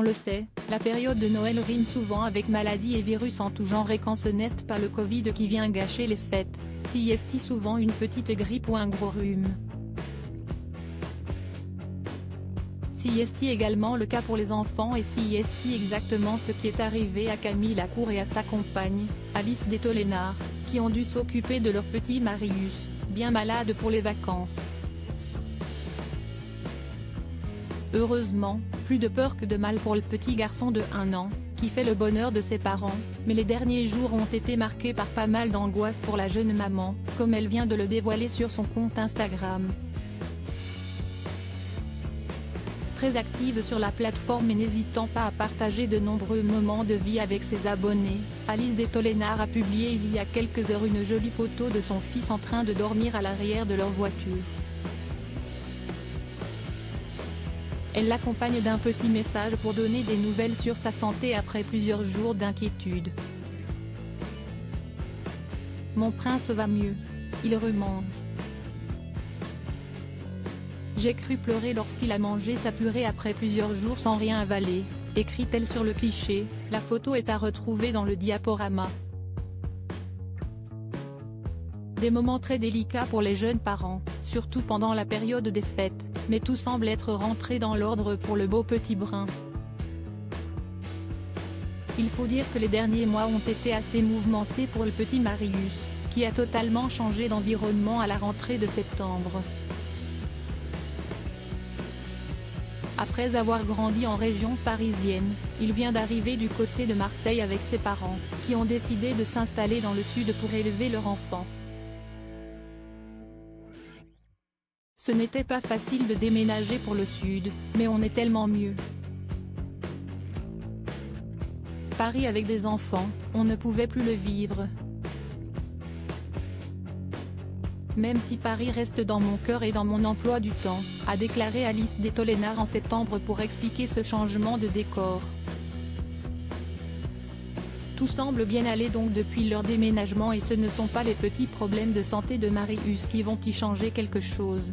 On le sait, la période de Noël rime souvent avec maladies et virus en tout genre, et quand ce n'est pas le Covid qui vient gâcher les fêtes, s'y est souvent une petite grippe ou un gros rhume. Si est également le cas pour les enfants, et si est exactement ce qui est arrivé à Camille Lacour et à sa compagne, Alice Détolénard, qui ont dû s'occuper de leur petit Marius, bien malade pour les vacances. Heureusement, plus de peur que de mal pour le petit garçon de 1 an, qui fait le bonheur de ses parents, mais les derniers jours ont été marqués par pas mal d'angoisse pour la jeune maman, comme elle vient de le dévoiler sur son compte Instagram. Très active sur la plateforme et n'hésitant pas à partager de nombreux moments de vie avec ses abonnés, Alice Détolénard a publié il y a quelques heures une jolie photo de son fils en train de dormir à l'arrière de leur voiture. Elle l'accompagne d'un petit message pour donner des nouvelles sur sa santé après plusieurs jours d'inquiétude. Mon prince va mieux. Il remange. J'ai cru pleurer lorsqu'il a mangé sa purée après plusieurs jours sans rien avaler, écrit-elle sur le cliché. La photo est à retrouver dans le diaporama. Des moments très délicats pour les jeunes parents, surtout pendant la période des fêtes, mais tout semble être rentré dans l'ordre pour le beau petit brun. Il faut dire que les derniers mois ont été assez mouvementés pour le petit Marius, qui a totalement changé d'environnement à la rentrée de septembre. Après avoir grandi en région parisienne, il vient d'arriver du côté de Marseille avec ses parents, qui ont décidé de s'installer dans le sud pour élever leur enfant. Ce n'était pas facile de déménager pour le sud, mais on est tellement mieux. Paris avec des enfants, on ne pouvait plus le vivre. Même si Paris reste dans mon cœur et dans mon emploi du temps, a déclaré Alice Détolénard en septembre pour expliquer ce changement de décor. Tout semble bien aller donc depuis leur déménagement, et ce ne sont pas les petits problèmes de santé de Marius qui vont y changer quelque chose.